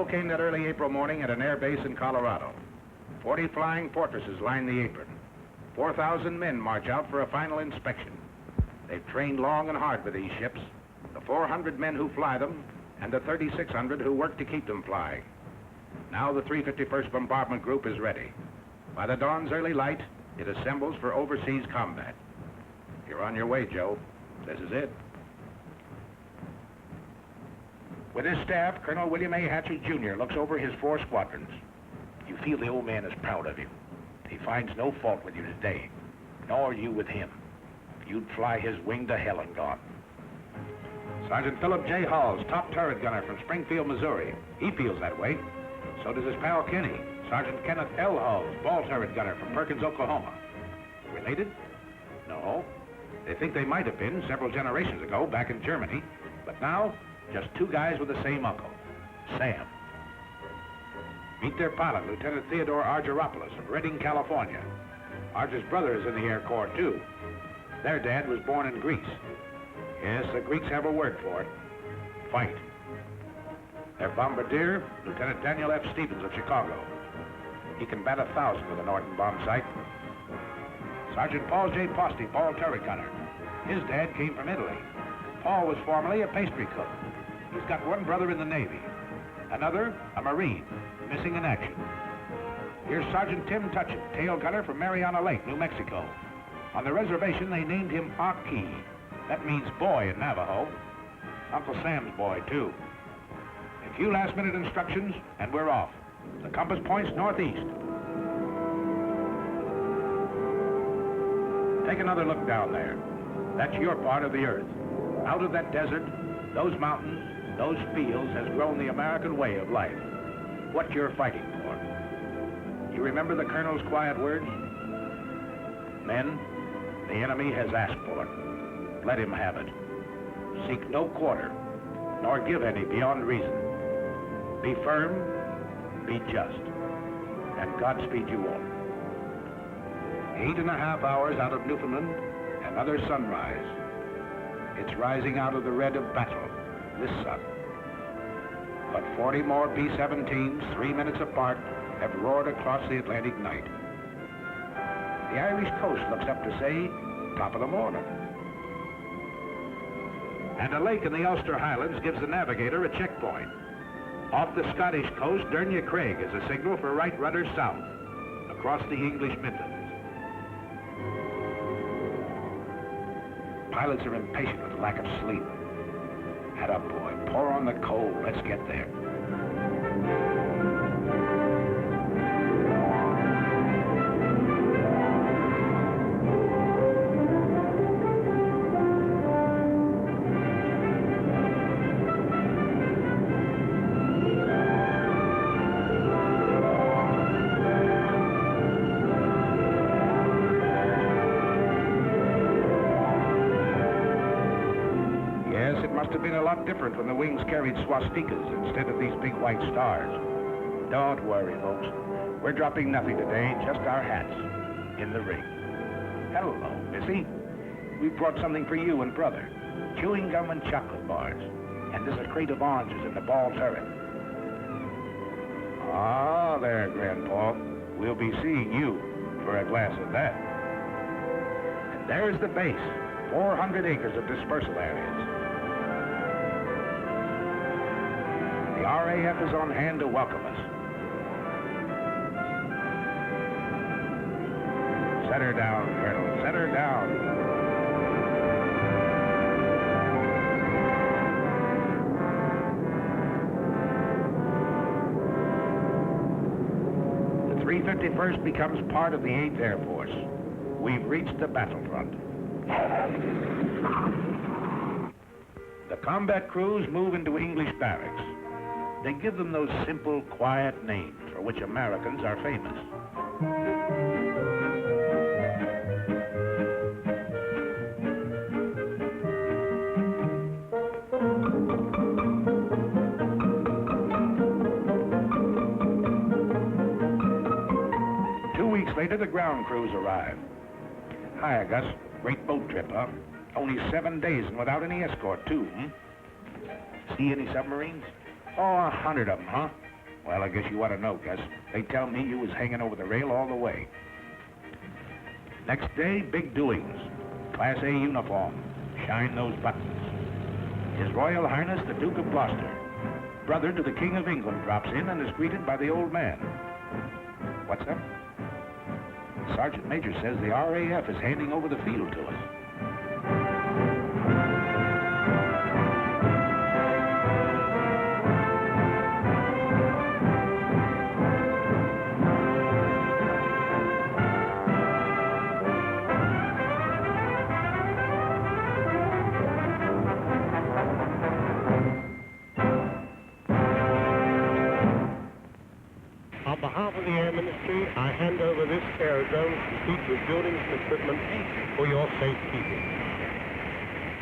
came that early April morning at an air base in Colorado. 40 flying fortresses line the apron. 4,000 men march out for a final inspection. They've trained long and hard for these ships, the 400 men who fly them, and the 3,600 who work to keep them flying. Now the 351st Bombardment Group is ready. By the dawn's early light, it assembles for overseas combat. You're on your way, Joe. This is it. With his staff, Colonel William A. Hatcher, Jr. looks over his 4 squadrons. You feel the old man is proud of you. He finds no fault with you today, nor you with him. You'd fly his wing to hell and gone. Sergeant Philip J. Halls, top turret gunner from Springfield, Missouri. He feels that way. So does his pal Kenny, Sergeant Kenneth L. Halls, ball turret gunner from Perkins, Oklahoma. Related? No. They think they might have been several generations ago back in Germany, but now, just 2 guys with the same uncle, Sam. Meet their pilot, Lieutenant Theodore Argyropoulos of Redding, California. Argy's brother is in the Air Corps, too. Their dad was born in Greece. Yes, the Greeks have a word for it. Fight. Their bombardier, Lieutenant Daniel F. Stevens of Chicago. He can bat 1,000 with a Norton bomb sight. Sergeant Paul J. Posty, ball turret gunner. His dad came from Italy. Paul was formerly a pastry cook. He's got 1 brother in the Navy. Another, a Marine, missing in action. Here's Sergeant Tim Tutchin, tail gunner from Mariana Lake, New Mexico. On the reservation, they named him Aki. That means boy in Navajo. Uncle Sam's boy, too. A few last-minute instructions, and we're off. The compass points northeast. Take another look down there. That's your part of the earth. Out of that desert, those mountains, those fields has grown the American way of life. What you're fighting for. You remember the Colonel's quiet words? Men, the enemy has asked for it. Let him have it. Seek no quarter, nor give any beyond reason. Be firm, be just, and Godspeed you all. 8.5 hours out of Newfoundland, another sunrise. It's rising out of the red of battle, this sun. But 40 more B-17s, 3 minutes apart, have roared across the Atlantic night. The Irish coast looks up to say, top of the morning. And a lake in the Ulster Highlands gives the navigator a checkpoint. Off the Scottish coast, Dernya Craig is a signal for right rudder south, across the English Midlands. Pilots are impatient with the lack of sleep. Head up, boy. Pour on the coal. Let's get there. Different when the wings carried swastikas instead of these big white stars. Don't worry, folks. We're dropping nothing today, just our hats in the ring. Hello, Missy. We brought something for you and Brother. Chewing gum and chocolate bars. And there's a crate of oranges in the ball turret. Ah, there, Grandpa. We'll be seeing you for a glass of that. And there's the base. 400 acres of dispersal areas. The RAF is on hand to welcome us. Set her down, Colonel. Set her down. The 351st becomes part of the 8th Air Force. We've reached the battlefront. The combat crews move into English barracks. They give them those simple, quiet names for which Americans are famous. 2 weeks later, the ground crews arrive. Hiya, Gus. Great boat trip, huh? Only 7 days and without any escort, too, See any submarines? Oh, 100 of them, huh? Well, I guess you ought to know, Gus. They tell me you was hanging over the rail all the way. Next day, big doings. Class A uniform. Shine those buttons. His Royal Highness, the Duke of Gloucester, brother to the King of England, drops in and is greeted by the old man. What's up? Sergeant Major says the RAF is handing over the field to us. On behalf of the Air Ministry, I hand over this aerodrome complete with buildings and equipment for your safekeeping.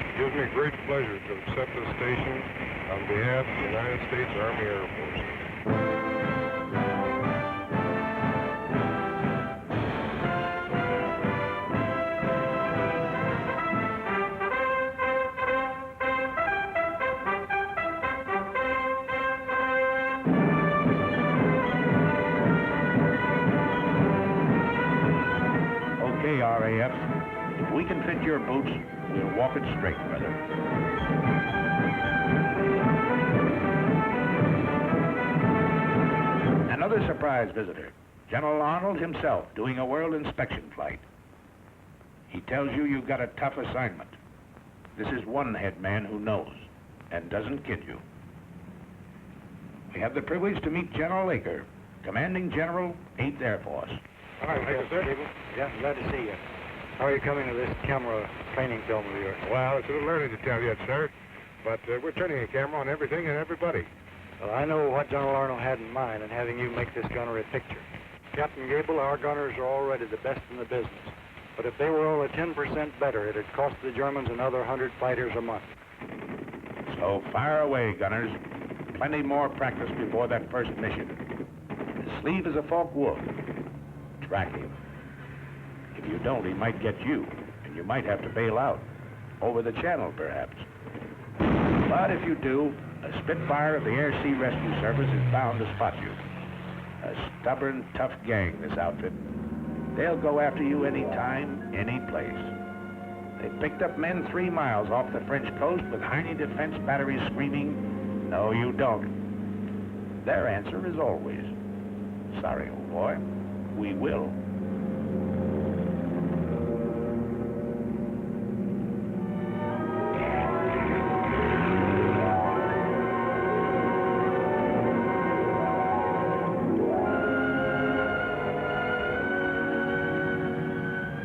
It gives me great pleasure to accept this station on behalf of the United States Army Air Force. Okay, RAF. If we can fit your boots, we'll walk it straight, brother. Another surprise visitor. General Arnold himself doing a world inspection flight. He tells you you've got a tough assignment. This is one head man who knows and doesn't kid you. We have the privilege to meet General Aker, Commanding General, 8th Air Force. Hi, sir. Yeah, glad to see you. How are you coming to this camera training film of yours? Well, it's a little early to tell yet, sir, but we're turning a camera on everything and everybody. Well, I know what General Arnold had in mind in having you make this gunner a picture. Captain Gable, our gunners are already the best in the business. But if they were only 10% better, it'd cost the Germans another 100 fighters a month. So fire away, gunners. Plenty more practice before that first mission. His sleeve is a forked wolf. Track him. If you don't, he might get you, and you might have to bail out. Over the channel, perhaps. But if you do, a Spitfire of the Air Sea Rescue Service is bound to spot you. A stubborn, tough gang, this outfit. They'll go after you any time, any place. They picked up men 3 miles off the French coast with Heine defense batteries screaming, "No, you don't." Their answer is always, "Sorry, old boy, we will."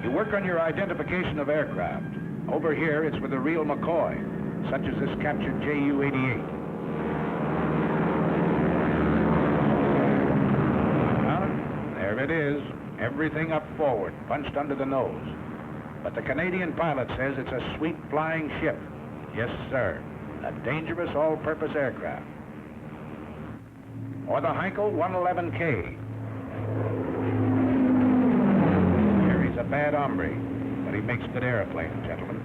You work on your identification of aircraft. Over here, it's with a real McCoy, such as this captured Ju-88. There it is, everything up forward, punched under the nose. But the Canadian pilot says it's a sweet flying ship. Yes, sir, a dangerous all-purpose aircraft. Or the Heinkel 111K. He's a bad hombre, but he makes good airplanes, gentlemen.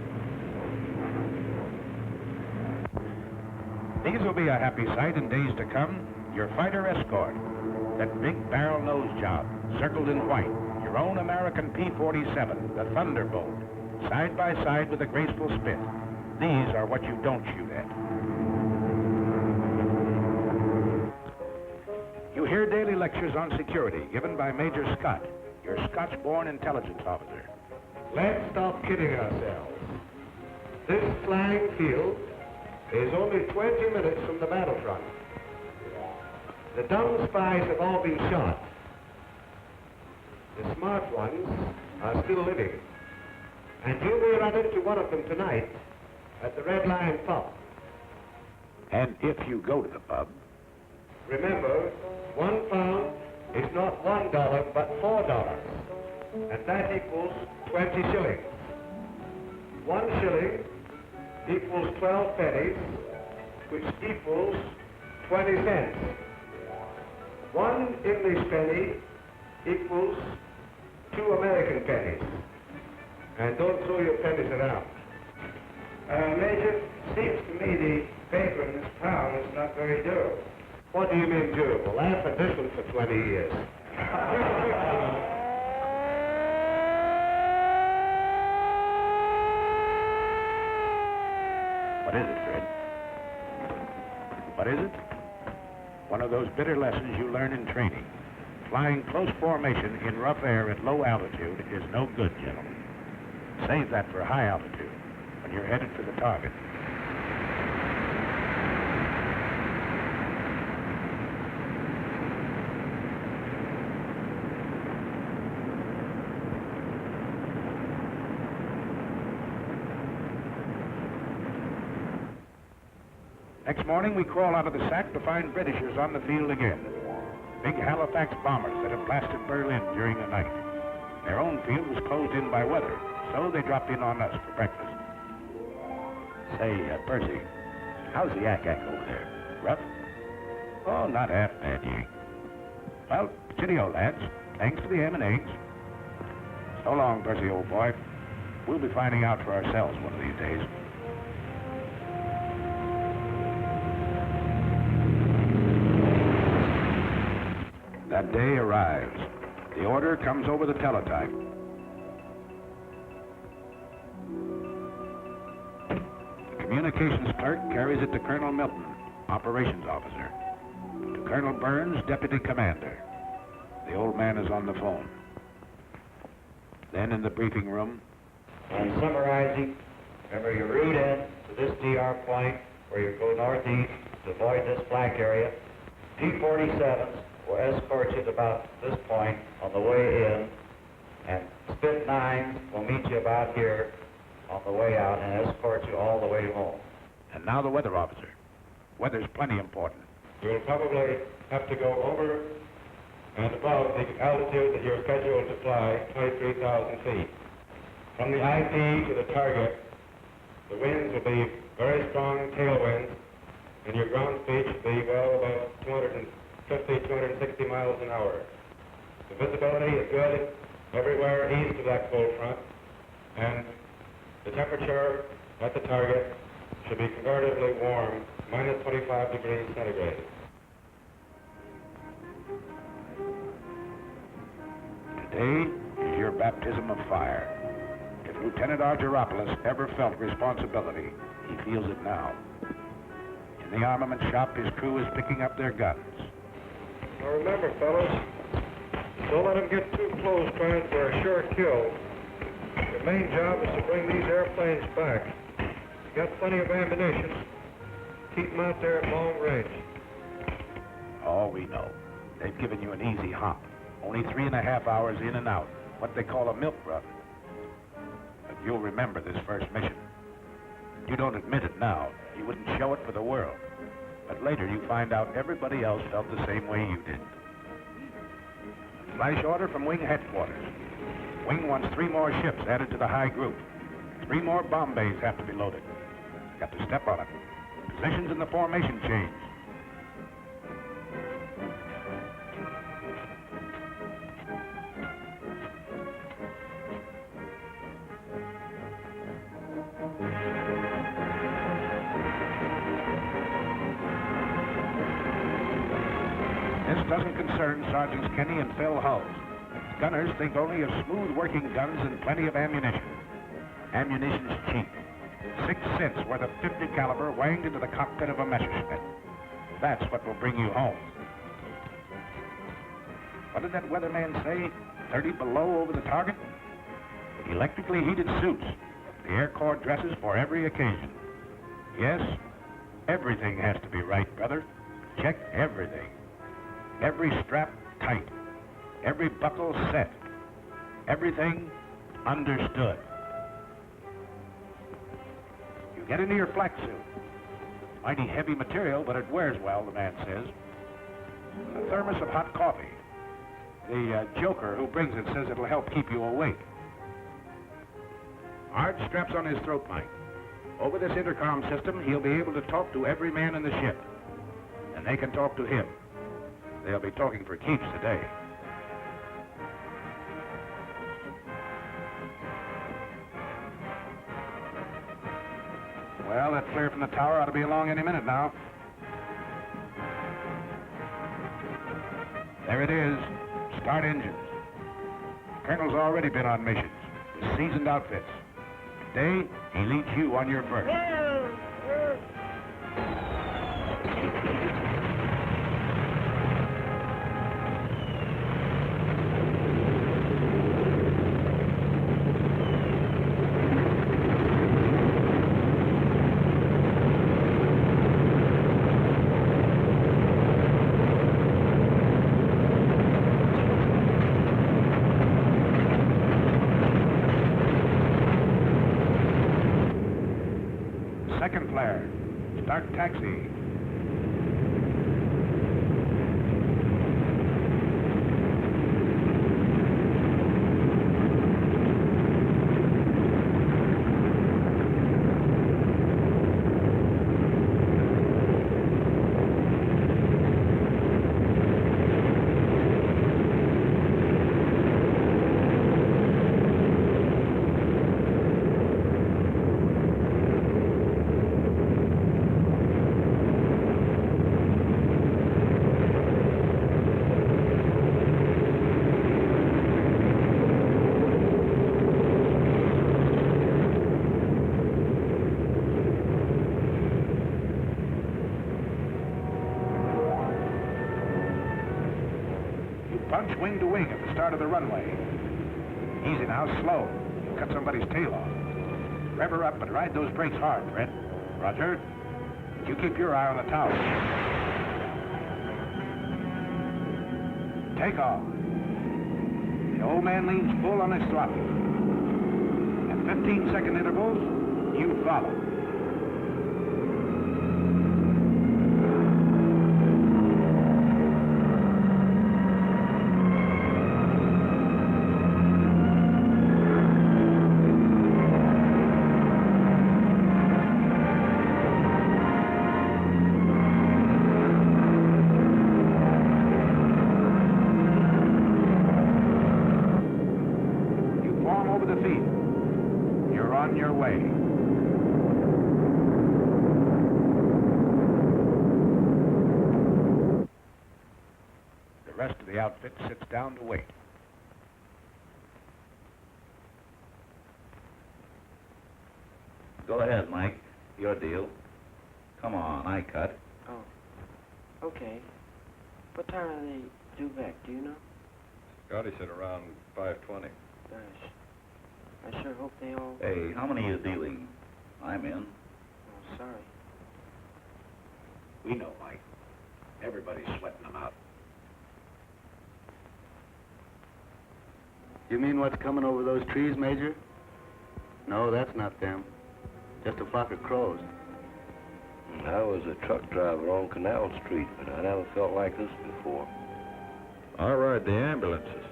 These will be a happy sight in days to come. Your fighter escort. That big barrel nose job, circled in white. Your own American P-47, the Thunderbolt, side by side with a graceful spit. These are what you don't shoot at. You hear daily lectures on security given by Major Scott, your Scotch-born intelligence officer. Let's stop kidding ourselves. This flying field is only 20 minutes from the battlefront. The dumb spies have all been shot. The smart ones are still living. And you may run into one of them tonight at the Red Lion pub. And if you go to the pub, remember, 1 pound is not $1, but $4. And that equals 20 shillings. 1 shilling equals 12 pennies, which equals 20 cents. 1 English penny equals 2 American pennies. And don't throw your pennies around. Major, seems to me the paper in this town is not very durable. What do you mean durable? Laugh at this one for 20 years. What is it, Fred? What is it? One of those bitter lessons you learn in training. Flying close formation in rough air at low altitude is no good, gentlemen. Save that for high altitude, when you're headed for the target. Next morning, we crawl out of the sack to find Britishers on the field again. Big Halifax bombers that had blasted Berlin during the night. Their own field was closed in by weather, so they dropped in on us for breakfast. Say, Percy, how's the yak-yak over there? Rough? Oh, not half bad, Yank. Well, cheerio, lads. Thanks for the ham and eggs. So long, Percy, old boy. We'll be finding out for ourselves one of these days. That day arrives. The order comes over the teletype. The communications clerk carries it to Colonel Milton, operations officer. To Colonel Burns, deputy commander. The old man is on the phone. Then in the briefing room. And summarizing, remember your route in to this DR point where you go northeast to avoid this black area. T-47s will escort you to about this point on the way in, and Spit 9 will meet you about here on the way out and escort you all the way home. And now the weather officer. Weather's plenty important. You'll probably have to go over and above the altitude that you're scheduled to fly, 23,000 feet. From the IP to the target, the winds will be very strong tailwinds, and your ground speed should be, well, about 260 miles an hour. The visibility is good everywhere east of that cold front, and the temperature at the target should be comparatively warm, minus 25 degrees centigrade. Today is your baptism of fire. If Lieutenant Argyropoulos ever felt responsibility, he feels it now. In the armament shop, his crew is picking up their guns. Now remember, fellas, don't let them get too close trying for a sure kill. Your main job is to bring these airplanes back. You got plenty of ammunition. Keep them out there at long range. Oh, we know. They've given you an easy hop. Only 3.5 hours in and out. What they call a milk run. But you'll remember this first mission. You don't admit it now. You wouldn't show it for the world. But later you find out everybody else felt the same way you did. Flash order from Wing headquarters. Wing wants 3 more ships added to the high group. 3 more bomb bays have to be loaded. Got to step on it. Positions in the formation change. This doesn't concern Sergeants Kenny and Phil Hulls. Gunners think only of smooth-working guns and plenty of ammunition. Ammunition's cheap. 6 cents worth of .50 caliber wanged into the cockpit of a Messerschmitt. That's what will bring you home. What did that weatherman say? 30 below over the target? Electrically heated suits. The Air Corps dresses for every occasion. Yes, everything has to be right, brother. Check everything. Every strap tight. Every buckle set. Everything understood. You get into your flak suit. Mighty heavy material, but it wears well, the man says. A thermos of hot coffee. The joker who brings it says it'll help keep you awake. Art straps on his throat mic. Over this intercom system, he'll be able to talk to every man in the ship. And they can talk to him. They'll be talking for keeps today. Well, that flare from the tower ought to be along any minute now. There it is. Start engines. The Colonel's already been on missions with seasoned outfits. Today, he leads you on your berth. Second flare. Start taxi. Punch wing to wing at the start of the runway. Easy now, slow. You'll cut somebody's tail off. Rev her up, but ride those brakes hard, Fred. Roger. You keep your eye on the tower. Take off. The old man leans full on his throttle. At 15-second intervals, you follow. Over the field. You're on your way. The rest of the outfit sits down to wait. Go ahead, Mike. Your deal. Come on, I cut. Oh, okay. What time are they due back, do you know? Scotty said around 5:20. Gosh, I sure hope they all... Hey, how many are you dealing? I'm in. Oh, sorry. We know, Mike. Everybody's sweating them out. You mean what's coming over those trees, Major? No, that's not them. Just a flock of crows. I was a truck driver on Canal Street, but I never felt like this before. I ride the ambulances.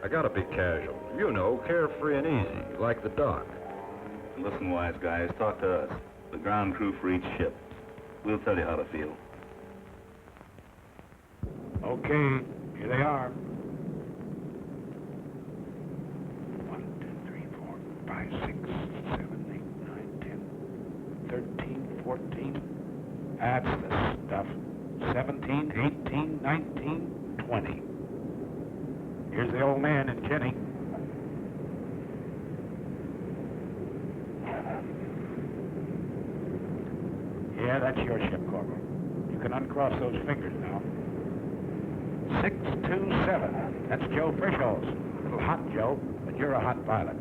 I gotta be casual. You know, carefree and easy, like the doc. Listen, wise guys, talk to us. The ground crew for each ship. We'll tell you how to feel. Okay, here they are. 1, 2, 3, 4, 5, 6, 7, 8, 9, 10, 13, 14. That's the stuff. 17, 18, 19, 20. Here's the old man and Jenny. Yeah, that's your ship, Corporal. You can uncross those fingers now. 627. That's Joe Frischholz. A little hot, Joe, but you're a hot pilot.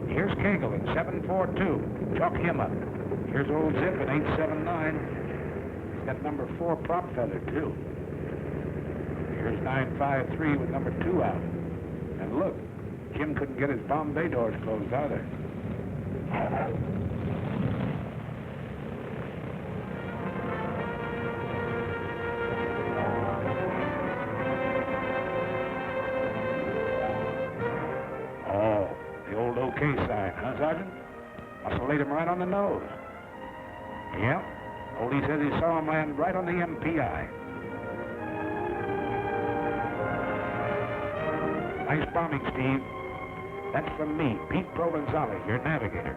Here's Cagle in 742. Chalk him up. Here's old Zip in 879. He's got number 4 prop feather, too. Here's 953 with number 2 out. And look, Jim couldn't get his bomb bay doors closed either. Oh, the old OK sign, huh, Sergeant? Must have laid him right on the nose. Yep. Oldie says he saw him land right on the MPI. Nice bombing, Steve. That's from me, Pete Provenzale, your navigator.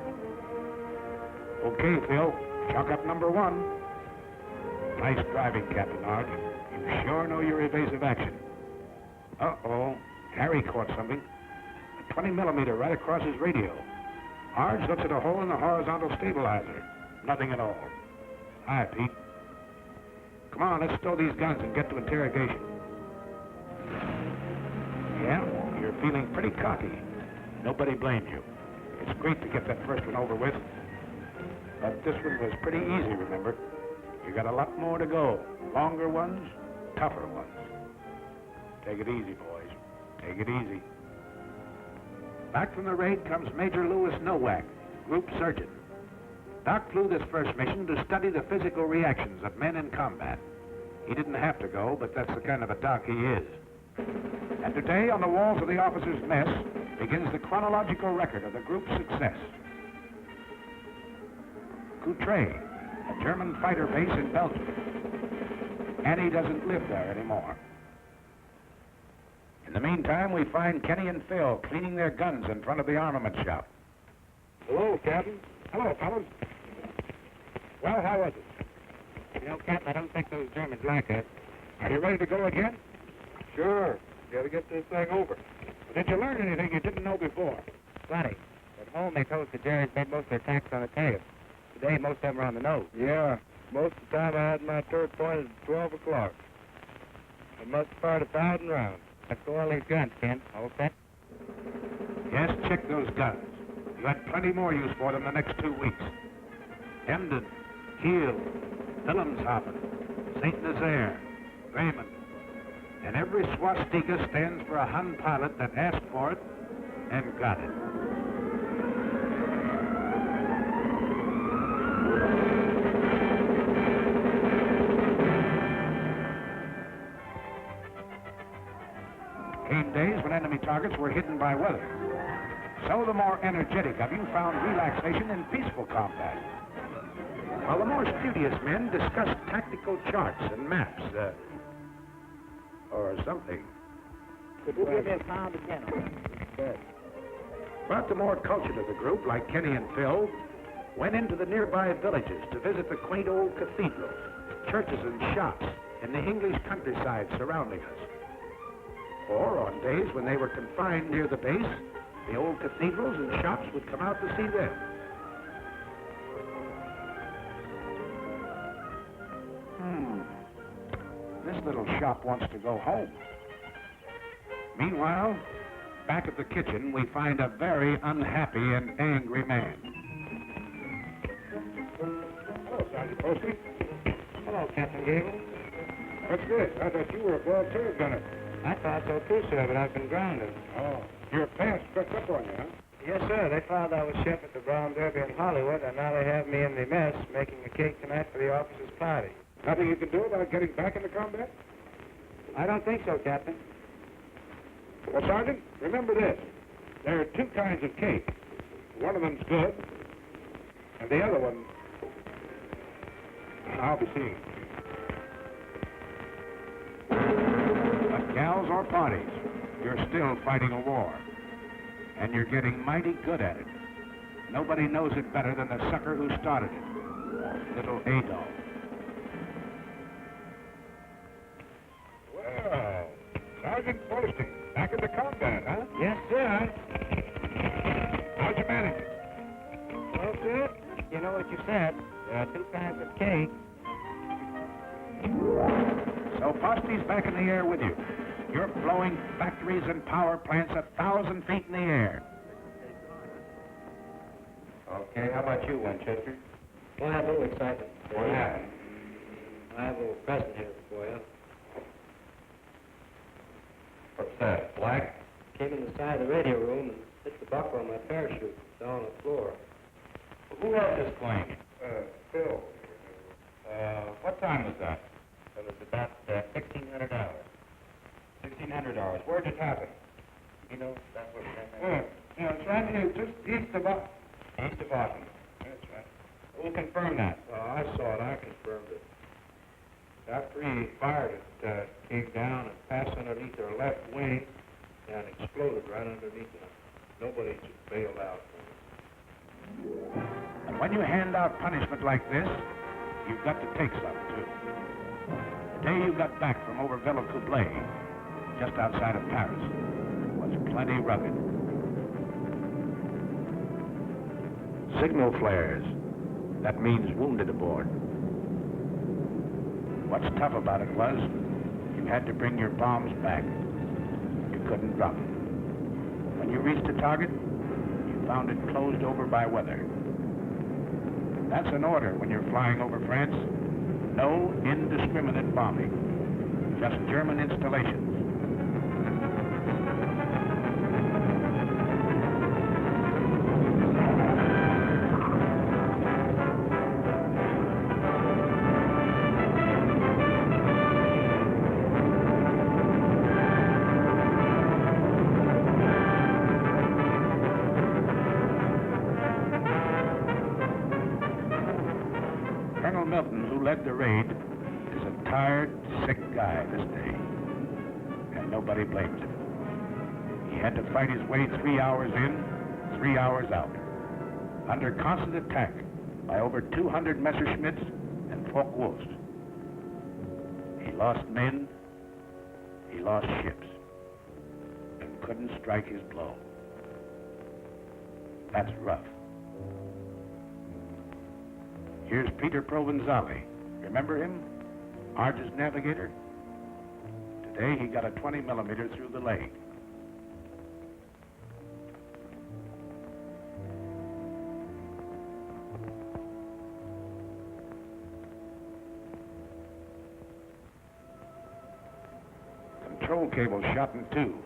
Okay, Phil, chalk up number 1. Nice driving, Captain Arch. You sure know your evasive action. Uh-oh, Harry caught something. A 20 millimeter right across his radio. Arch looks at a hole in the horizontal stabilizer. Nothing at all. Hi, Pete. Come on, let's stow these guns and get to interrogation. Yeah, you're feeling pretty cocky. Nobody blames you. It's great to get that first one over with. But this one was pretty easy, remember? You got a lot more to go. Longer ones, tougher ones. Take it easy, boys. Take it easy. Back from the raid comes Major Louis Nowak, Group Surgeon. Doc flew this first mission to study the physical reactions of men in combat. He didn't have to go, but that's the kind of a doc he is. And today, on the walls of the officers' mess, begins the chronological record of the group's success. Courtrai, a German fighter base in Belgium. Annie doesn't live there anymore. In the meantime, we find Kenny and Phil cleaning their guns in front of the armament shop. Hello, Captain. Hello, fellas. Well, how was it? You know, Captain, I don't think those Germans like us. Are you ready to go again? Sure. Got to get this thing over. Did you learn anything you didn't know before? Plenty. At home, they told us the Jerry's made most of their attacks on the tail. Today, most of them are on the nose. Yeah. Most of the time I had my turret pointed at 12 o'clock. I must have fired 1,000 rounds. Let's go all these guns, Ken. All set? Yes, check those guns. You had plenty more use for them the next 2 weeks. Emden, Kiel, Wilhelmshaven, St. Nazaire, Bremen. And every swastika stands for a Hun pilot that asked for it and got it. Came days when enemy targets were hidden by weather. So the more energetic of you found relaxation in peaceful combat, while the more studious men discussed tactical charts and maps, or something. Could you give me a pound again? Good. But the more cultured of the group, like Kenny and Phil, went into the nearby villages to visit the quaint old cathedrals, churches and shops in the English countryside surrounding us. Or on days when they were confined near the base, the old cathedrals and shops would come out to see them. This little shop wants to go home. Meanwhile, back at the kitchen, we find a very unhappy and angry man. Hello, Sergeant Posty. Hello, Captain Gable. What's this? I thought you were a ball turret gunner. I thought so too, sir, but I've been grounded. Oh, your pants crept up on you, huh? Yes, sir. They found I was chef at the Brown Derby in Hollywood, and now they have me in the mess making a cake tonight for the officers' party. Nothing you can do about getting back into combat? I don't think so, Captain. Well, Sergeant, remember this. There are 2 kinds of cake. One of them's good, and the other one, I'll be seeing. But gals or parties, you're still fighting a war. And you're getting mighty good at it. Nobody knows it better than the sucker who started it, little Adolf. Well, Sergeant Posty, back into combat, huh? Yes, sir. How'd you manage it? Well, sir, you know what you said. There are 2 kinds of cake. So Posty's back in the air with you. You're blowing factories and power plants 1,000 feet in the air. Okay, how about you, Winchester? Well, I have a little excitement. What happened? I have a little present here for you. What's that, black? Came in the side of the radio room and hit the buckle on my parachute. It's down on the floor. Who else is playing? Phil. What time was that? It was about $1,600. $1,600. Where'd it happen? You know, that's what it Yeah, it's right here, just east of us. East of Austin. That's right. Who'll confirm that? Well, I saw it. I confirmed it. After he fired it, came down and passed underneath her left wing and exploded right underneath it. Nobody should bail out. And when you hand out punishment like this, you've got to take some, too. The day you got back from over Villacoublay, just outside of Paris, was plenty rugged. Signal flares. That means wounded aboard. What's tough about it was, you had to bring your bombs back. You couldn't drop them. When you reached the target, you found it closed over by weather. That's an order when you're flying over France. No indiscriminate bombing. Just German installations. Colonel Milton, who led the raid, is a tired, sick guy this day, and nobody blames him. He had to fight his way 3 hours in, 3 hours out, under constant attack by over 200 Messerschmitts and Focke-Wulfs. He lost men, he lost ships, and couldn't strike his blow. That's rough. Here's Peter Provenzali. Remember him? Arge's navigator? Today he got a 20 millimeter through the leg. Control cable shot in two,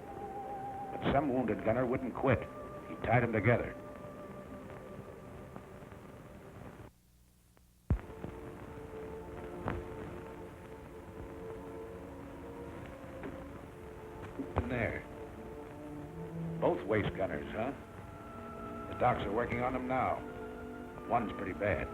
but some wounded gunner wouldn't quit. He tied them together. There. Both waist gunners, huh? The docs are working on them now. One's pretty bad.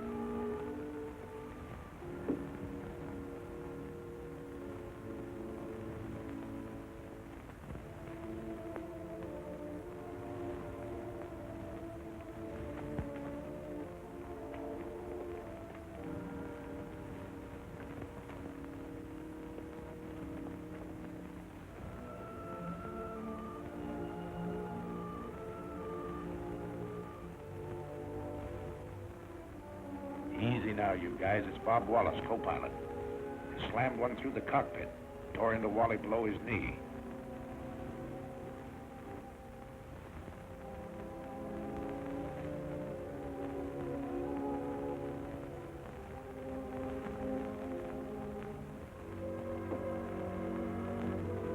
Easy now, you guys. It's Bob Wallace, co-pilot. He slammed one through the cockpit, tore into Wally below his knee.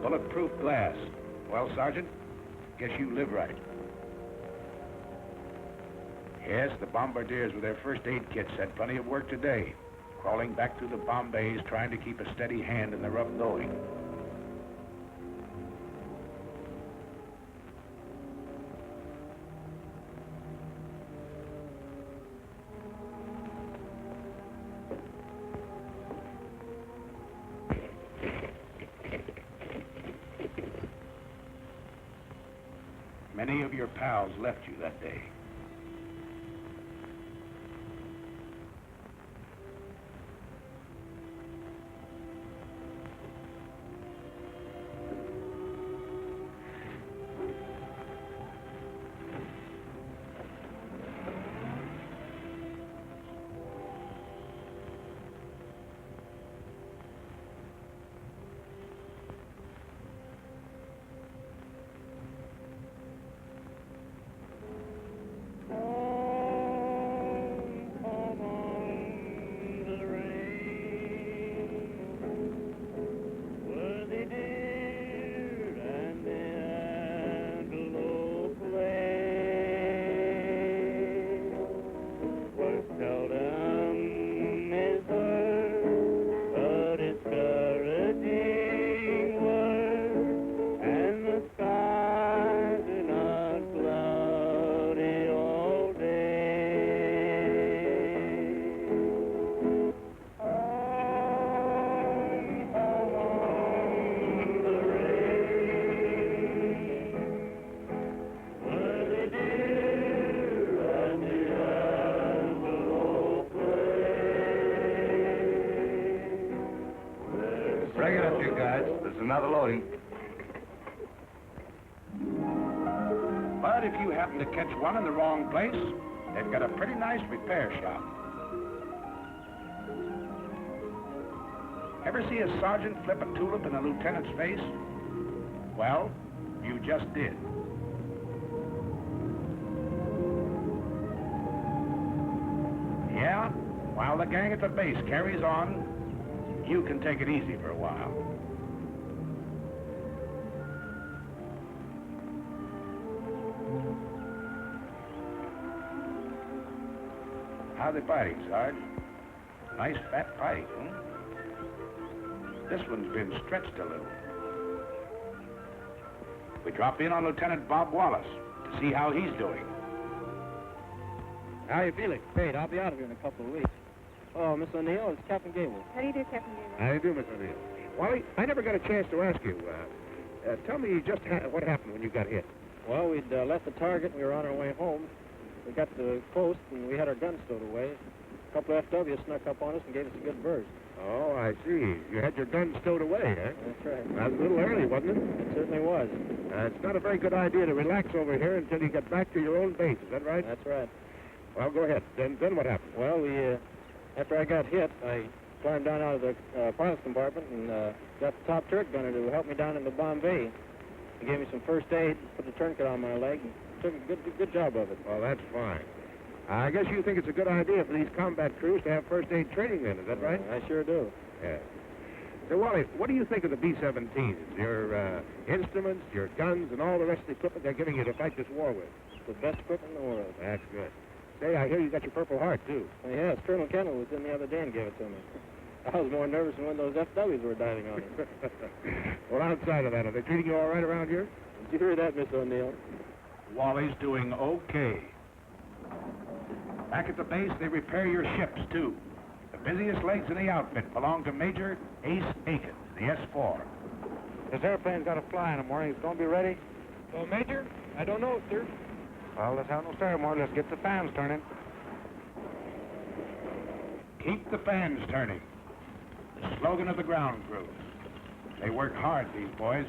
Bulletproof glass. Well, Sergeant, guess you live right. Yes, the bombardiers with their first aid kits had plenty of work today, crawling back through the bomb bays, trying to keep a steady hand in the rough going. Many of your pals left you that day. Another loading. But if you happen to catch one in the wrong place, they've got a pretty nice repair shop. Ever see a sergeant flip a tulip in a lieutenant's face? Well, you just did. Yeah, while the gang at the base carries on, you can take it easy for a while. How they fighting, Sarge? Nice fat fight, huh? This one's been stretched a little. We drop in on Lieutenant Bob Wallace to see how he's doing. How are you feeling? Great, I'll be out of here in a couple of weeks. Oh, Miss O'Neill, it's Captain Gable. How do you do, Captain Gable? How do you do, Miss O'Neill? Wally, I never got a chance to ask you. Tell me just what happened when you got hit. Well, we'd left the target and we were on our way home. We got to the coast and we had our guns stowed away. A couple of FWs snuck up on us and gave us a good burst. Oh, I see. You had your gun stowed away, huh? That's right. That was a little early, wasn't it? It certainly was. It's not a very good idea to relax over here until you get back to your own base. Is that right? That's right. Well, go ahead. Then what happened? Well, after I got hit, I climbed down out of the pilot's compartment and got the top turret gunner to help me down into Bombay. He gave me some first aid, put the tourniquet on my leg, and took a good job of it. Well, that's fine. I guess you think it's a good idea for these combat crews to have first aid training then, is that right? I sure do. Yeah. So, Wally, what do you think of the B-17s? Your instruments, your guns, and all the rest of the equipment they're giving you to fight this war with? It's the best equipment in the world. That's good. Say, I hear you got your Purple Heart, too. Well, yes, Colonel Kendall was in the other day and gave it to me. I was more nervous than when those FWs were diving on him. Well, outside of that, are they treating you all right around here? Did you hear that, Miss O'Neill? Wally's doing okay. Back at the base, they repair your ships, too. The busiest legs in the outfit belong to Major Ace Aiken, the S-4. This airplane's got to fly in the morning. It's going to be ready? Well, Major, I don't know, sir. Well, let's have no ceremony. Let's get the fans turning. Keep the fans turning. The slogan of the ground crews. They work hard, these boys.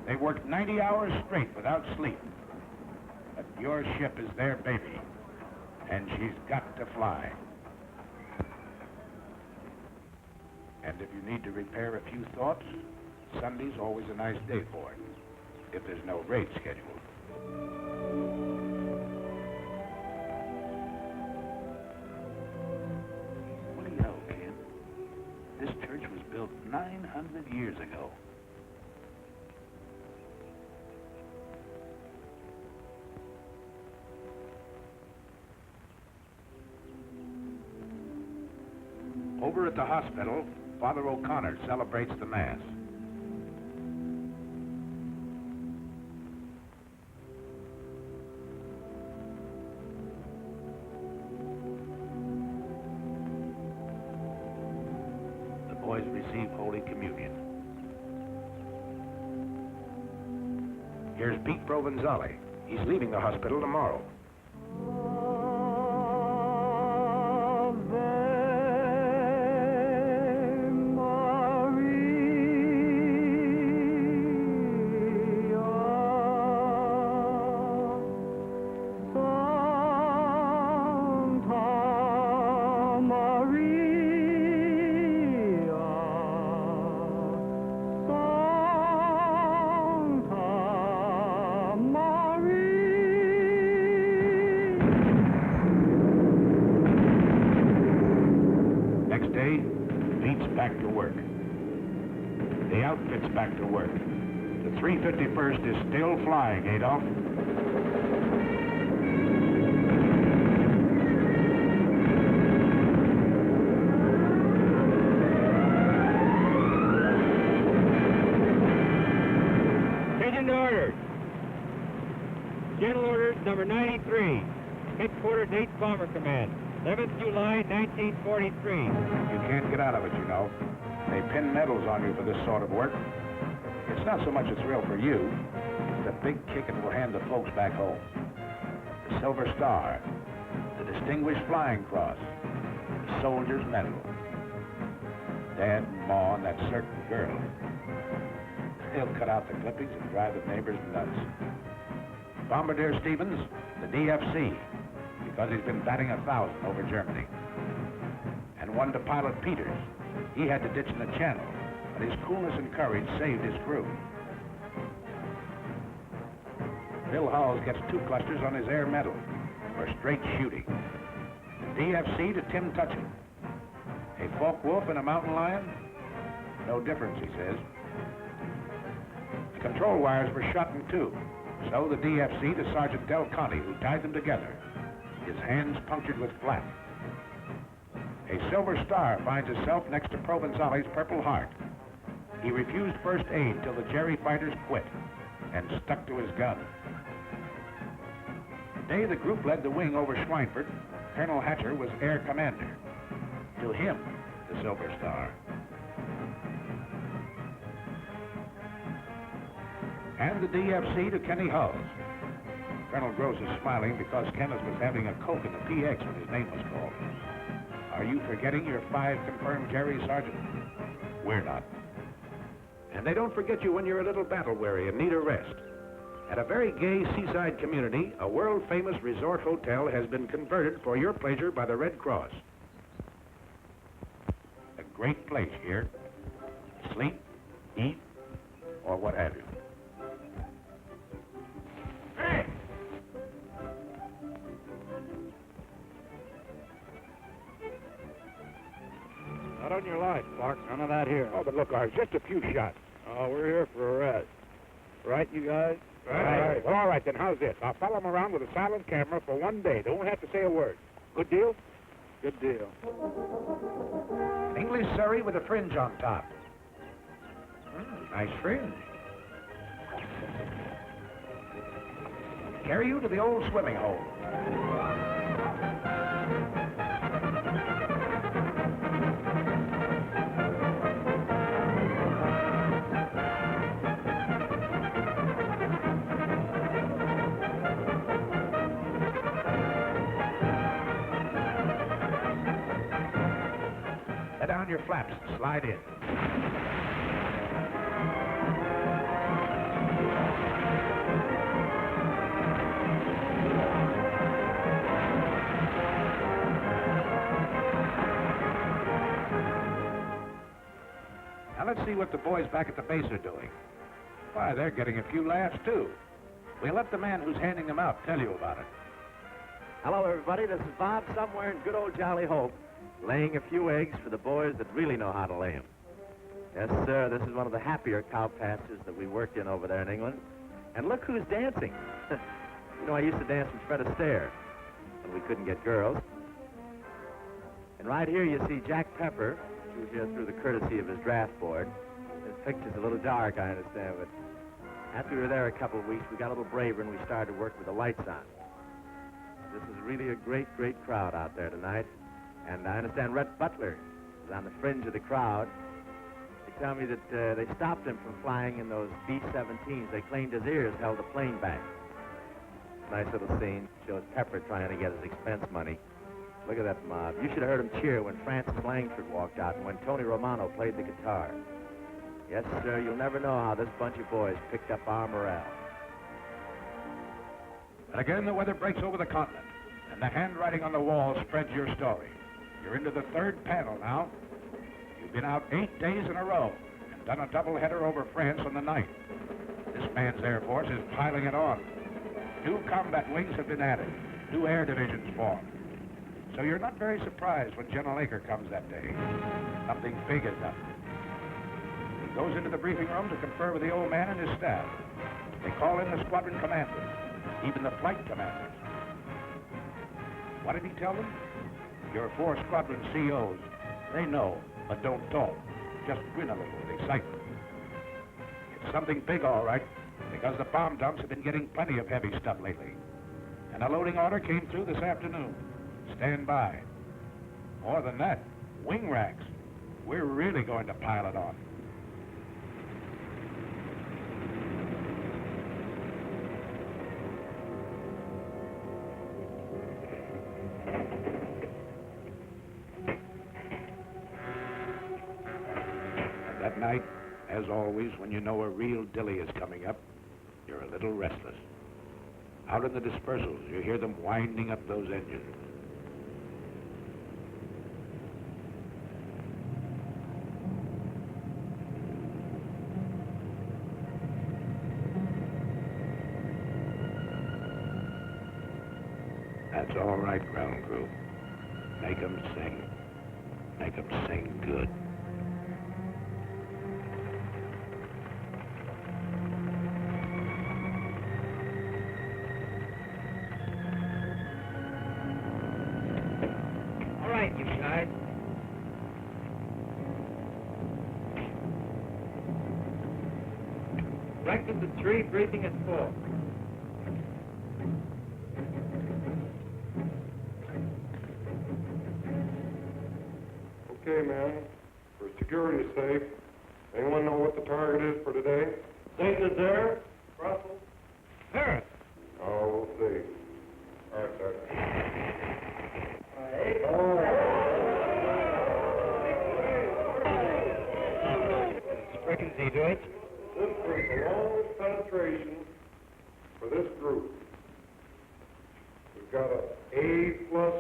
They work 90 hours straight without sleep. But your ship is their baby, and she's got to fly. And if you need to repair a few thoughts, Sunday's always a nice day for it, if there's no raid scheduled. What do you know, kid? This church was built 900 years ago. Over at the hospital, Father O'Connor celebrates the Mass. The boys receive Holy Communion. Here's Pete Provenzale. He's leaving the hospital tomorrow. Back to work. The outfit's back to work. The 351st is still flying, Adolf. Attention to orders. General Orders number 93. Headquarters 8th Bomber Command. 11th July, 1943. You can't get out of it, you know. They pin medals on you for this sort of work. It's not so much a thrill for you. It's a big kick it will hand the folks back home. The Silver Star, the Distinguished Flying Cross, the Soldier's Medal. Dad and Ma and that certain girl. They'll cut out the clippings and drive the neighbors nuts. Bombardier Stevens, the DFC, because he's been batting 1,000 over Germany. And one to Pilot Peters. He had to ditch in the channel, but his coolness and courage saved his crew. Bill Hulls gets 2 clusters on his Air Medal for straight shooting. The DFC to Tim Tutchin. A Focke-Wulf and a mountain lion? No difference, he says. The control wires were shot in 2, so the DFC to Sergeant Del Conte, who tied them together, his hands punctured with flak. A Silver Star finds itself next to Provenzali's Purple Heart. He refused first aid till the Jerry fighters quit and stuck to his gun. The day the group led the wing over Schweinfurt, Colonel Hatcher was air commander. To him, the Silver Star. And the DFC to Kenny Hulls. Colonel Gross is smiling because Kenneth was having a Coke in the PX when his name was called. Are you forgetting your 5 confirmed Jerry, Sergeant? We're not. And they don't forget you when you're a little battle-weary and need a rest. At a very gay seaside community, a world-famous resort hotel has been converted for your pleasure by the Red Cross. A great place here. Sleep, eat, or what have you. Hey! Not on your life, Clark. None of that here. Oh, but look, Arch, just a few shots. Oh, we're here for a rest. Right, you guys? Right. Well, all right, then, how's this? I'll follow them around with a silent camera for 1 day. They won't have to say a word. Good deal? Good deal. English Surrey with a fringe on top. Nice fringe. Carry you to the old swimming hole. Let down your flaps and slide in. Now let's see what the boys back at the base are doing. Why, they're getting a few laughs, too. We'll let the man who's handing them out tell you about it. Hello, everybody. This is Bob somewhere in good old Jolly Hope, laying a few eggs for the boys that really know how to lay them. Yes, sir, this is one of the happier cow pastures that we worked in over there in England. And look who's dancing. You know, I used to dance with Fred Astaire when we couldn't get girls. And right here you see Jack Pepper, who's here through the courtesy of his draft board. This picture's a little dark, I understand, but after we were there a couple of weeks, we got a little braver and we started to work with the lights on. This is really a great, great crowd out there tonight. And I understand Rhett Butler is on the fringe of the crowd. They tell me that they stopped him from flying in those B-17s. They claimed his ears held the plane back. Nice little scene. Shows Pepper trying to get his expense money. Look at that mob. You should have heard him cheer when Francis Langford walked out and when Tony Romano played the guitar. Yes, sir, you'll never know how this bunch of boys picked up our morale. And again, the weather breaks over the continent, and the handwriting on the wall spreads your story. You're into the 3rd panel now. You've been out 8 days in a row and done a doubleheader over France on the 9th. This man's Air Force is piling it on. 2 combat wings have been added. 2 air divisions formed. So you're not very surprised when General Aker comes that day. Something big is up. He goes into the briefing room to confer with the old man and his staff. They call in the squadron commanders, even the flight commanders. What did he tell them? Your 4 squadron COs, they know, but don't talk. Just grin a little with excitement. It's something big, all right, because the bomb dumps have been getting plenty of heavy stuff lately. And a loading order came through this afternoon. Stand by. More than that, wing racks. We're really going to pile it on. That night, As always, when you know a real dilly is coming up, you're a little restless. Out in the dispersals, you hear them winding up those engines. That's all right, ground crew. Make 'em sing. Make 'em sing good. All right, you guys. Breakfast at 3, briefing at 4. Okay, man. For security's sake, anyone know what the target is for today? Satan is there? Russell? Paris. Oh, we'll see. All right, Sergeant. Sprechen Sie Deutsch? This is the longest penetration for this group. We've got an A-plus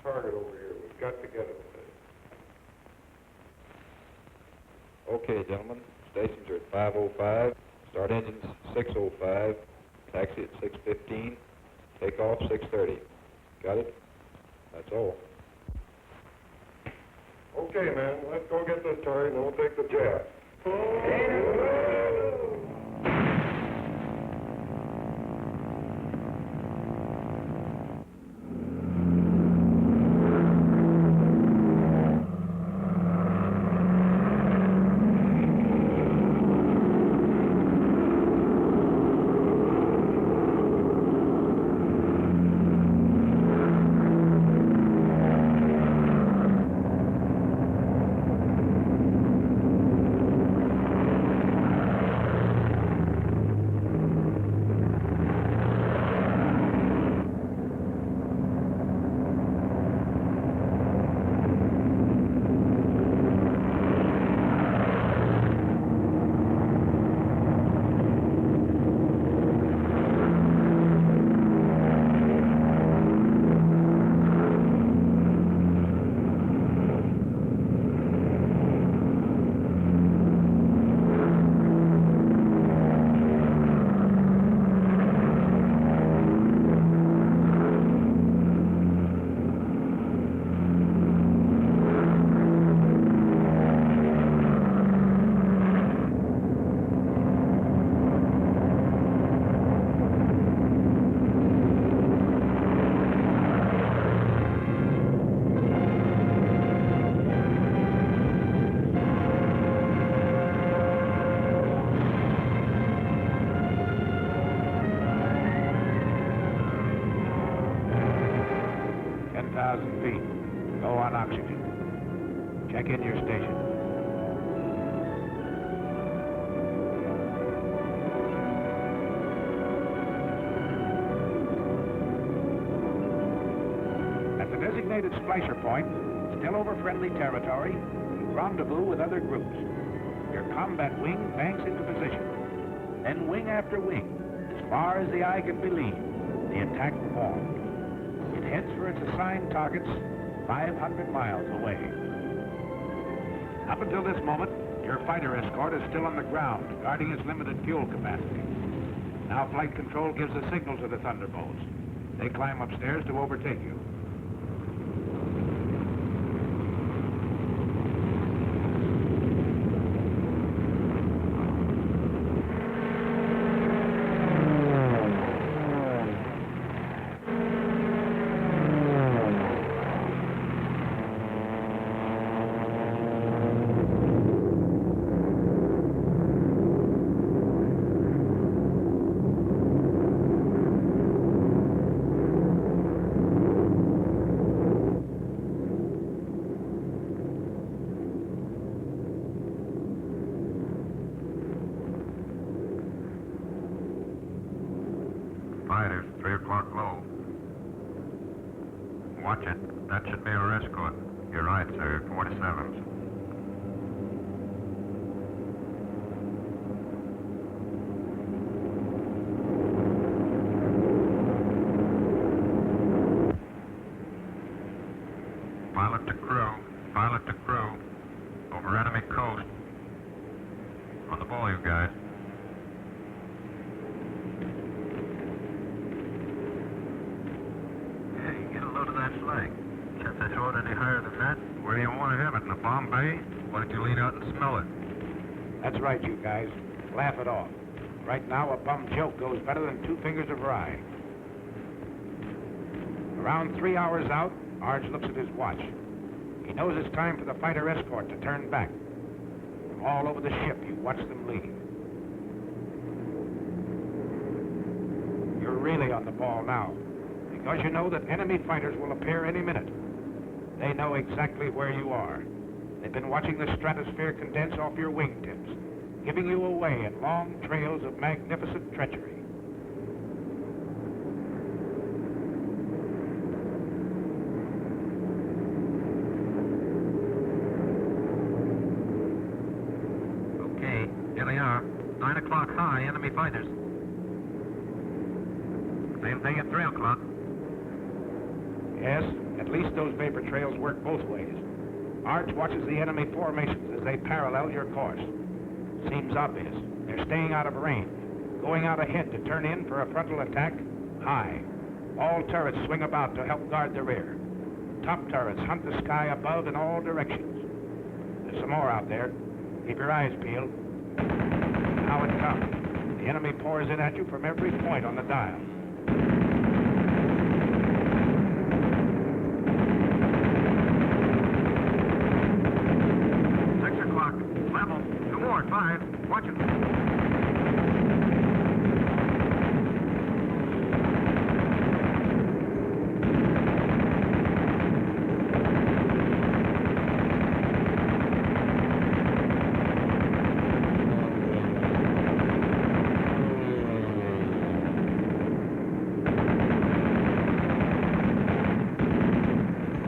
target over here. We've got to get it today. Okay, gentlemen. Stations are at 5:05. Start engines 6:05. Taxi at 6:15. Takeoff 6:30. Got it? That's all. Okay, man. Let's go get this target, and then we'll take the jet. Feet. Go on oxygen. Check in your station. At the designated splicer point, still over friendly territory, you rendezvous with other groups. Your combat wing banks into position. Then wing after wing, as far as the eye can believe, the attack formed. It heads for its assigned targets 500 miles away. Up until this moment, your fighter escort is still on the ground, guarding its limited fuel capacity. Now flight control gives a signal to the Thunderbolts. They climb upstairs to overtake you. Fighters, 3 o'clock low. Watch it. That should be our escort. You're right, sir. 47s. to crew, pilot to crew, over enemy coast. On the ball, you guys. Hey, get a load of that flag. Can't they throw it any higher than that? Where do you want to have it? In the bomb bay? Why don't you lean out and smell it? That's right, you guys. Laugh it off. Right now, a bum joke goes better than 2 fingers of rye. Around 3 hours out, Arge looks at his watch. He knows it's time for the fighter escort to turn back. From all over the ship, you watch them leave. You're really on the ball now, because you know that enemy fighters will appear any minute. They know exactly where you are. They've been watching the stratosphere condense off your wingtips, giving you away in long trails of magnificent treachery. Okay, here they are. 9 o'clock high, enemy fighters. Same thing at 3 o'clock. Yes, at least those vapor trails work both ways. Arch watches the enemy formations as they parallel your course. Seems obvious. They're staying out of range, going out ahead to turn in for a frontal attack high. All turrets swing about to help guard the rear. Top turrets hunt the sky above in all directions. There's some more out there. Keep your eyes peeled. Now it comes. The enemy pours in at you from every point on the dial. Level. 2 more. 5. Watch it.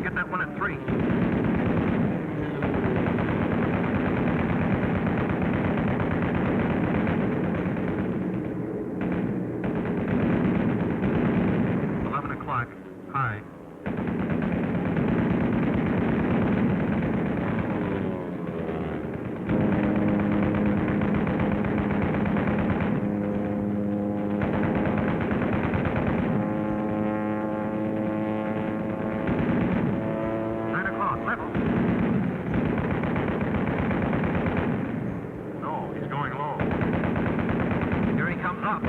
Get that one at 3. High. Level. No, he's going low. Here he comes up.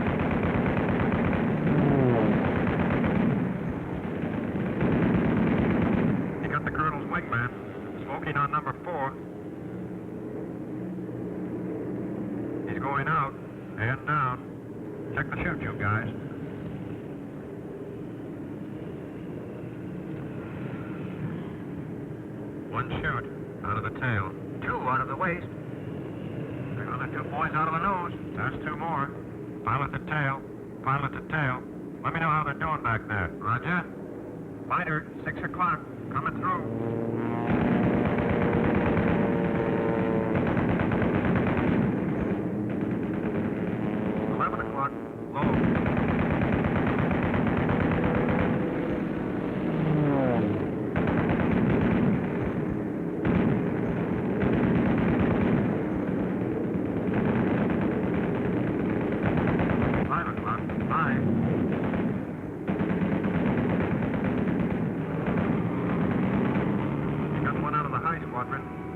Wingman, smoking on number 4. He's going out and down. Check the chute, you guys. One chute out of the tail. 2 out of the waist. There go the 2 boys out of the nose. That's 2 more. Pilot the tail. Pilot the tail. Let me know how they're doing back there. Roger. Fighter, 6 o'clock. Coming through.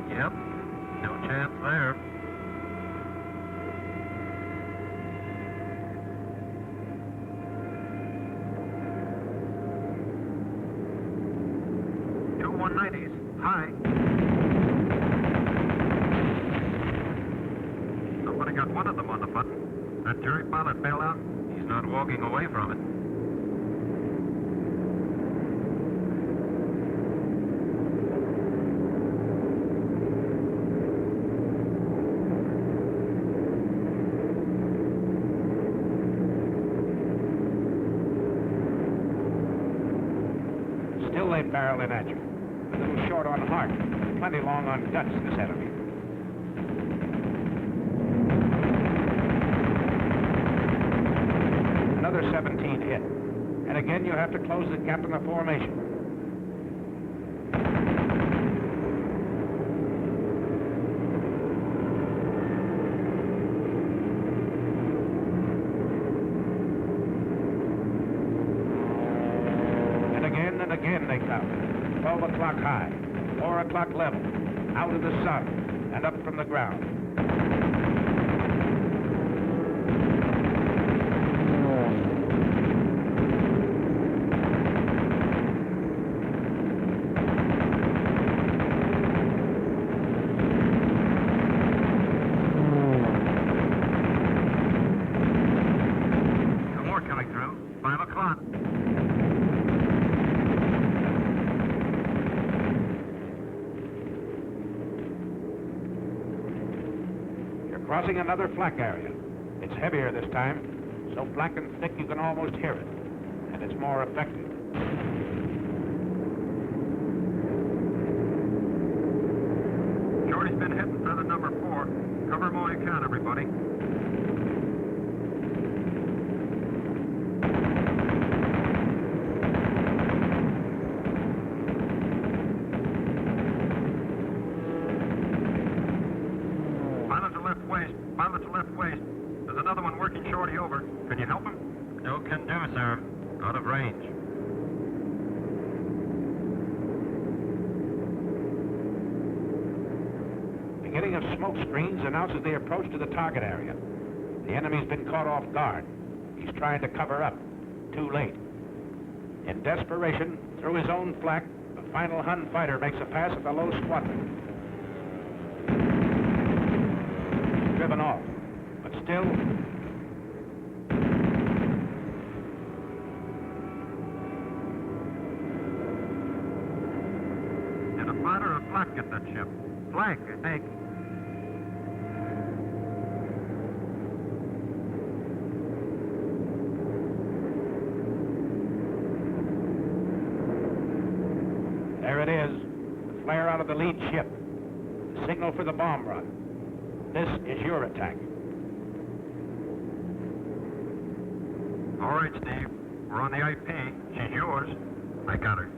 Yep, no chance there. Two 190s, high. Somebody got one of them on the button. That jury pilot bailed out. He's not walking away from it. Still they barrel in at you. A little short on heart, plenty long on guts, this enemy. Another 17 hit. And again, you have to close the gap in the formation. they come. 12 o'clock high, 4 o'clock level, out of the sun, and up from the ground. More coming through. 5 o'clock. You're crossing another flak area. It's heavier this time, so black and thick you can almost hear it, and it's more effective. Shorty's been hitting feather number 4. Cover them all you can, everybody. Pilot to left waist. Pilot to left waist. There's another one working Shorty over. Can you help him? No can do, sir. Out of range. Beginning of smoke screens announces the approach to the target area. The enemy's been caught off guard. He's trying to cover up. Too late. In desperation, through his own flak, the final Hun fighter makes a pass at the low squadron. He's driven off, but still... Did a fighter or flak get that ship? Flak, I think. There it is, the flare out of the lead ship. The signal for the bomb run. This is your attack. All right, Steve. We're on the IP. She's yours. I got her.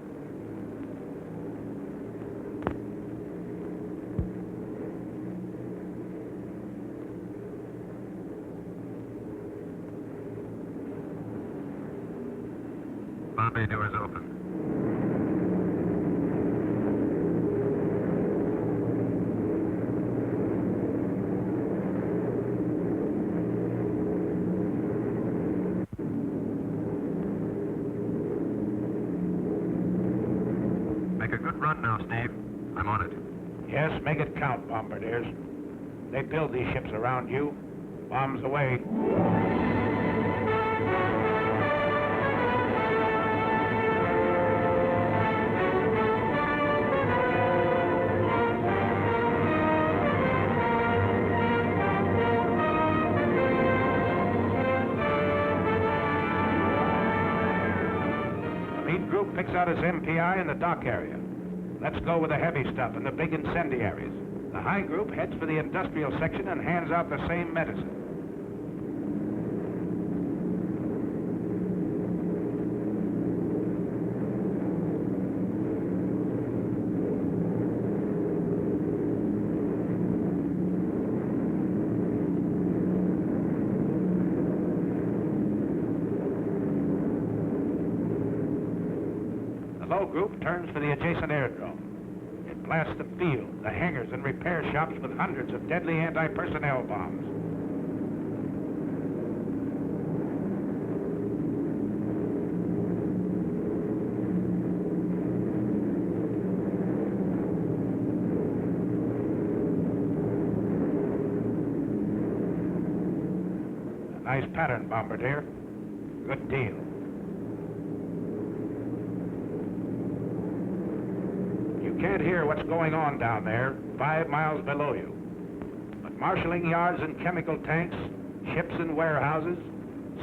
Bombay doors open. Make a good run now, Steve. I'm on it. Yes, make it count, bombardiers. They build these ships around you. Bombs away. The lead group picks out his MPI in the dock area. Let's go with the heavy stuff and the big incendiaries. The high group heads for the industrial section and hands out the same medicine. The low group turns for the adjacent airdrome. It blasts the field, the hangars, and repair shops with hundreds of deadly anti-personnel bombs. A nice pattern, bombardier. Good deal. You can't hear what's going on down there, 5 miles below you. But marshalling yards and chemical tanks, ships and warehouses,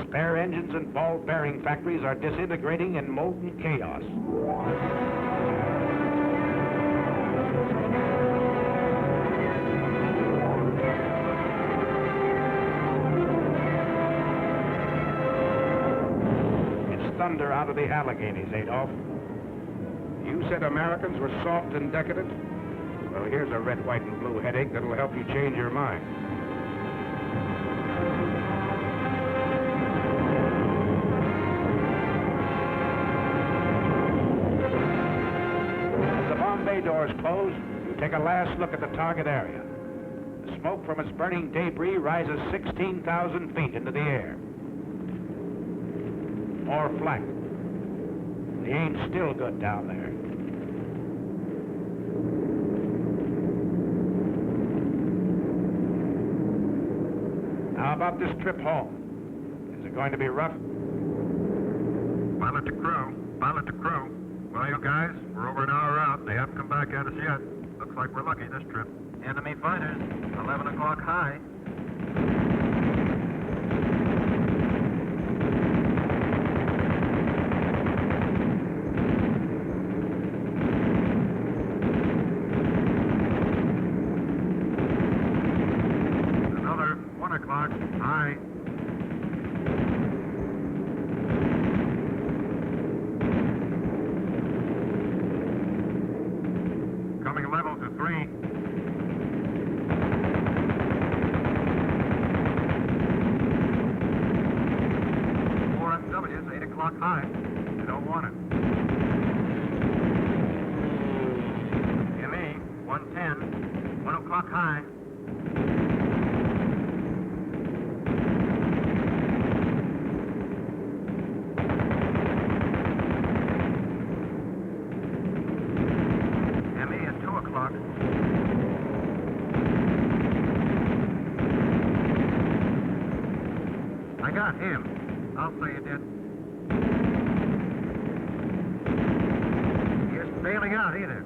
spare engines and ball bearing factories are disintegrating in molten chaos. It's thunder out of the Alleghenies, Adolf. You said Americans were soft and decadent? Well, here's a red, white, and blue headache that'll help you change your mind. bomb bay doors close, you take a last look at the target area. The smoke from its burning debris rises 16,000 feet into the air. More flank. The aim's still good down there. How about this trip home? Is it going to be rough? Pilot to crew. Pilot to crew. Well, you guys, we're over an hour out. They haven't come back at us yet. Looks like we're lucky this trip. Enemy fighters, 11 o'clock high. Another 1 o'clock high. Coming level to 3. FW's 8 o'clock high. They don't want it. ME 110, 1 o'clock high. ME at 2 o'clock. I got him. I'll say you did. He isn't bailing out either.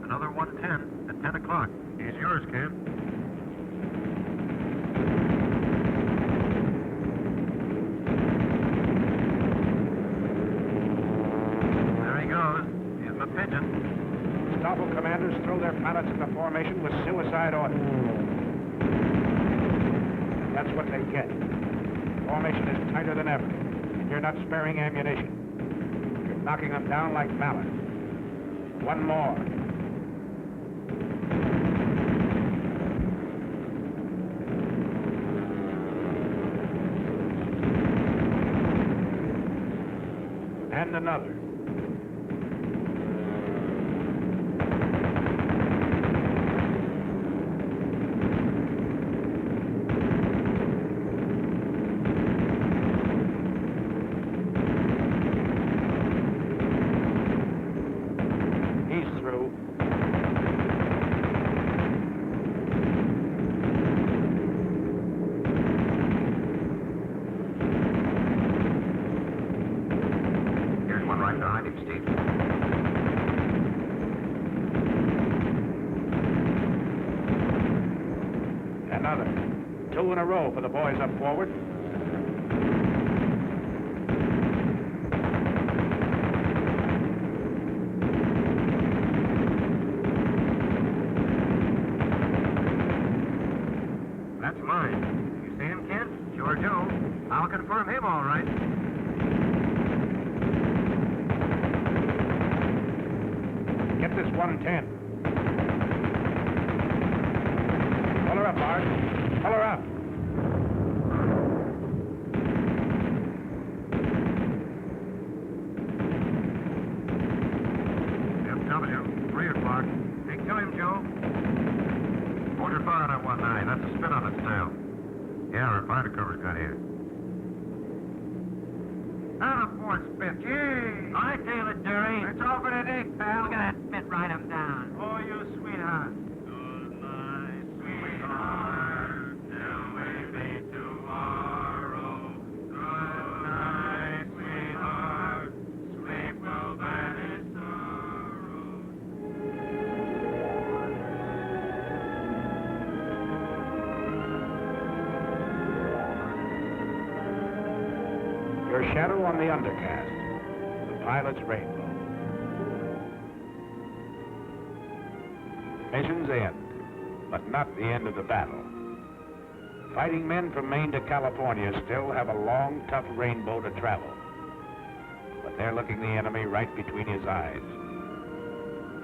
Another 110 at 10 o'clock. He's yours, kid. There he goes. Here's my pigeon. Gestapo commanders throw their pilots into formation with suicide orders. That's what they get. Formation is tighter than ever. You're not sparing ammunition. You're knocking them down like mallets. One more. And another. Another. 2 in a row for the boys up forward. That's mine. You see him, kid? Sure do. I'll confirm him all right. Get this 110. Pull her up, Bart. Pull her up. FW, 3 o'clock. Hey, kill him, Joe. Hold your fire on that 1-9. That's a spin on its tail. Yeah, our fighter cover's got here. Out of Fort Spit. Gee! I tail it, Derry. It's over the dig, pal. Look at that spit. Write him down. Oh, you sweetheart. Good night, sweetheart. Till we meet tomorrow. Good night, sweetheart. Sleep will banish sorrow. Your shadow on the undercast. The pilot's rainbow. Mission's end, but not the end of the battle. Fighting men from Maine to California still have a long, tough rainbow to travel. But they're looking the enemy right between his eyes.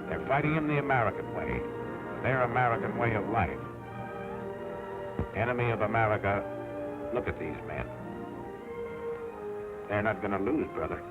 They're fighting him the American way, their American way of life. Enemy of America, look at these men. They're not going to lose, brother.